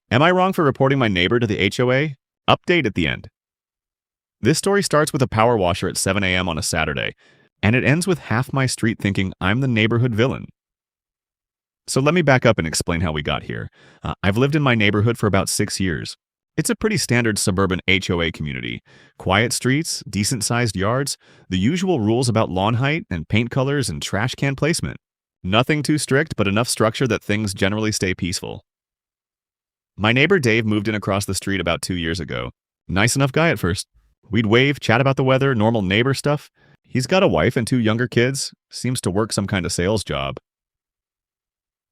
Am I wrong for reporting my neighbor to the HOA? Update at the end. This story starts with a power washer at 7 a.m. on a Saturday, and it ends with half my street thinking I'm the neighborhood villain. So let me back up and explain how we got here. I've lived in my neighborhood for about 6 years. It's a pretty standard suburban HOA community. Quiet streets, decent-sized yards, the usual rules about lawn height and paint colors and trash can placement. Nothing too strict, but enough structure that things generally stay peaceful. My neighbor Dave moved in across the street about 2 years ago. Nice enough guy at first. We'd wave, chat about the weather, normal neighbor stuff. He's got a wife and 2 younger kids. Seems to work some kind of sales job.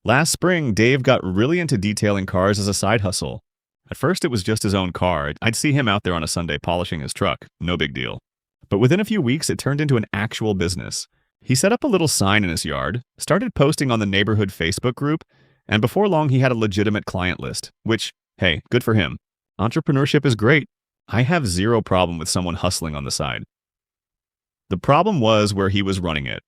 Last spring, Dave got really into detailing cars as a side hustle. At first, it was just his own car. I'd see him out there on a Sunday polishing his truck. No big deal. But within a few weeks, it turned into an actual business. He set up a little sign in his yard, started posting on the neighborhood Facebook group, and before long, he had a legitimate client list, which, hey, good for him. Entrepreneurship is great. I have zero problem with someone hustling on the side. The problem was where he was running it.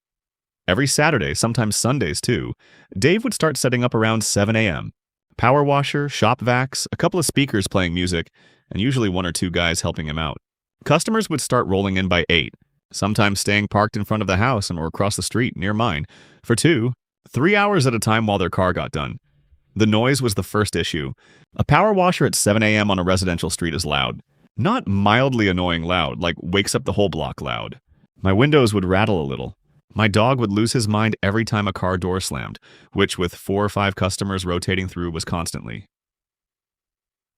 Every Saturday, sometimes Sundays too, Dave would start setting up around 7 a.m. Power washer, shop vacs, a couple of speakers playing music, and usually 1 or 2 guys helping him out. Customers would start rolling in by 8, sometimes staying parked in front of the house or across the street near mine for 2, 3 hours at a time while their car got done. The noise was the first issue. A power washer at 7 a.m. on a residential street is loud. Not mildly annoying loud, like wakes up the whole block loud. My windows would rattle a little. My dog would lose his mind every time a car door slammed, which with 4 or 5 customers rotating through was constantly.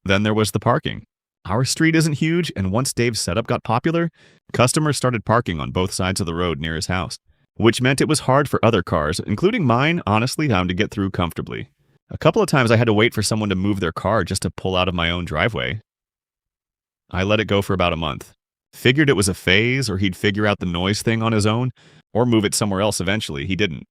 Then there was the parking. Our street isn't huge, and once Dave's setup got popular, customers started parking on both sides of the road near his house, which meant it was hard for other cars, including mine, honestly, having to get through comfortably. A couple of times I had to wait for someone to move their car just to pull out of my own driveway. I let it go for about a month. Figured it was a phase, or he'd figure out the noise thing on his own, or move it somewhere else eventually. He didn't.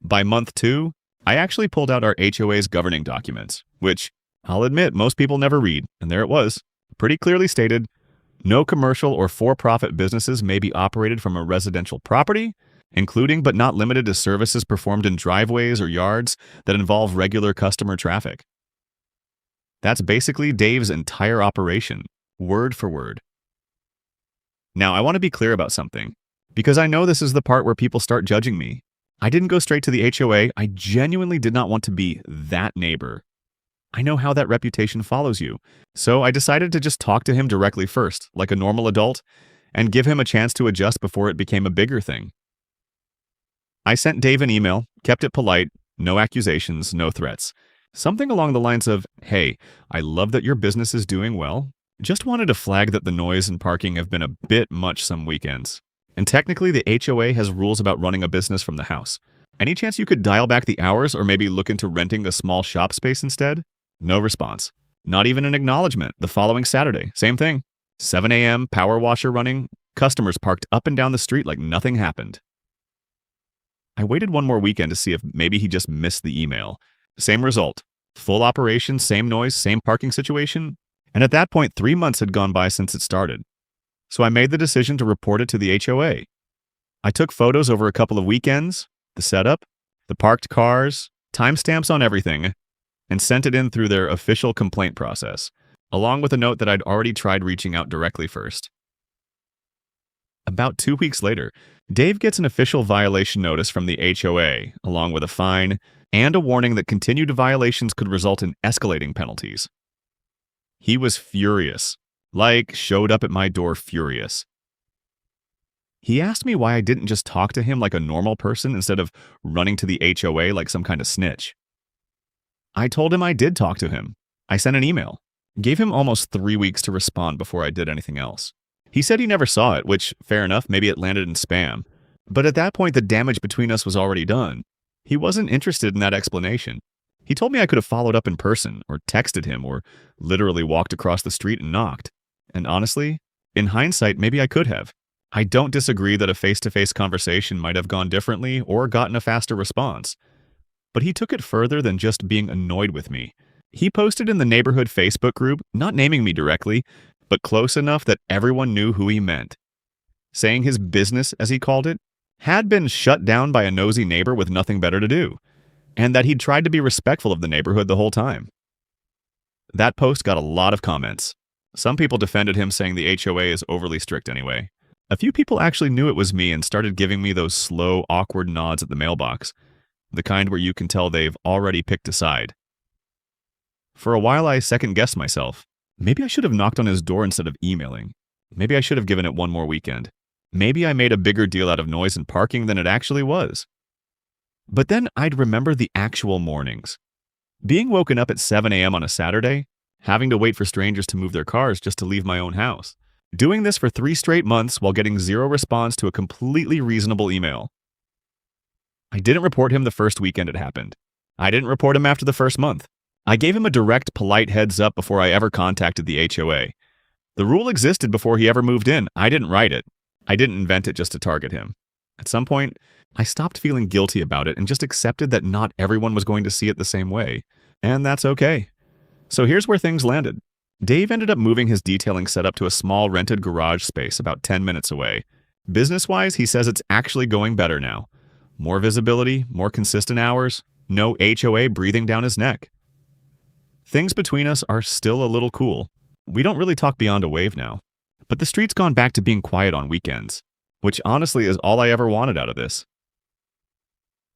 By month 2, I actually pulled out our HOA's governing documents, which, I'll admit, most people never read, and there it was, pretty clearly stated, no commercial or for-profit businesses may be operated from a residential property, including but not limited to services performed in driveways or yards that involve regular customer traffic. That's basically Dave's entire operation, word for word. Now, I want to be clear about something, because I know this is the part where people start judging me. I didn't go straight to the HOA. I genuinely did not want to be that neighbor. I know how that reputation follows you, so I decided to just talk to him directly first, like a normal adult, and give him a chance to adjust before it became a bigger thing. I sent Dave an email, kept it polite, no accusations, no threats. Something along the lines of, hey, I love that your business is doing well. Just wanted to flag that the noise and parking have been a bit much some weekends. And technically, the HOA has rules about running a business from the house. Any chance you could dial back the hours or maybe look into renting a small shop space instead? No response. Not even an acknowledgement. The following Saturday, same thing. 7 a.m., power washer running, customers parked up and down the street like nothing happened. I waited one more weekend to see if maybe he just missed the email. Same result. Full operation, same noise, same parking situation. And at that point, 3 months had gone by since it started. So I made the decision to report it to the HOA. I took photos over a couple of weekends, the setup, the parked cars, timestamps on everything, and sent it in through their official complaint process, along with a note that I'd already tried reaching out directly first. About 2 weeks later, Dave gets an official violation notice from the HOA, along with a fine and a warning that continued violations could result in escalating penalties. He was furious, showed up at my door furious. He asked me why I didn't just talk to him like a normal person instead of running to the HOA like some kind of snitch. I told him I did talk to him. I sent an email. Gave him almost 3 weeks to respond before I did anything else. He said he never saw it, which, fair enough, maybe it landed in spam. But at that point, the damage between us was already done. He wasn't interested in that explanation. He told me I could have followed up in person, or texted him, or literally walked across the street and knocked. And honestly, in hindsight, maybe I could have. I don't disagree that a face-to-face conversation might have gone differently or gotten a faster response. But he took it further than just being annoyed with me. He posted in the neighborhood Facebook group, not naming me directly, but close enough that everyone knew who he meant. Saying his business, as he called it, had been shut down by a nosy neighbor with nothing better to do, and that he'd tried to be respectful of the neighborhood the whole time. That post got a lot of comments. Some people defended him, saying the HOA is overly strict anyway. A few people actually knew it was me and started giving me those slow, awkward nods at the mailbox, the kind where you can tell they've already picked a side. For a while, I second-guessed myself. Maybe I should have knocked on his door instead of emailing. Maybe I should have given it one more weekend. Maybe I made a bigger deal out of noise and parking than it actually was. But then I'd remember the actual mornings. Being woken up at 7 a.m. on a Saturday, having to wait for strangers to move their cars just to leave my own house. Doing this for 3 straight months while getting zero response to a completely reasonable email. I didn't report him the first weekend it happened. I didn't report him after the first month. I gave him a direct, polite heads up before I ever contacted the HOA. The rule existed before he ever moved in. I didn't write it. I didn't invent it just to target him. At some point, I stopped feeling guilty about it and just accepted that not everyone was going to see it the same way. And that's okay. So here's where things landed. Dave ended up moving his detailing setup to a small rented garage space about 10 minutes away. Business-wise, he says it's actually going better now. More visibility, more consistent hours, no HOA breathing down his neck. Things between us are still a little cool. We don't really talk beyond a wave now. But the street's gone back to being quiet on weekends, which honestly is all I ever wanted out of this.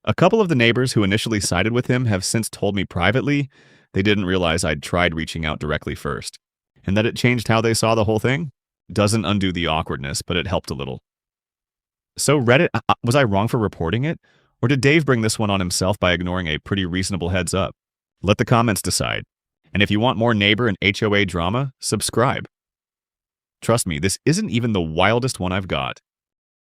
A couple of the neighbors who initially sided with him have since told me privately they didn't realize I'd tried reaching out directly first, and that it changed how they saw the whole thing. Doesn't undo the awkwardness, but it helped a little. So Reddit, was I wrong for reporting it? Or did Dave bring this one on himself by ignoring a pretty reasonable heads up? Let the comments decide. And if you want more neighbor and HOA drama, subscribe. Trust me, this isn't even the wildest one I've got.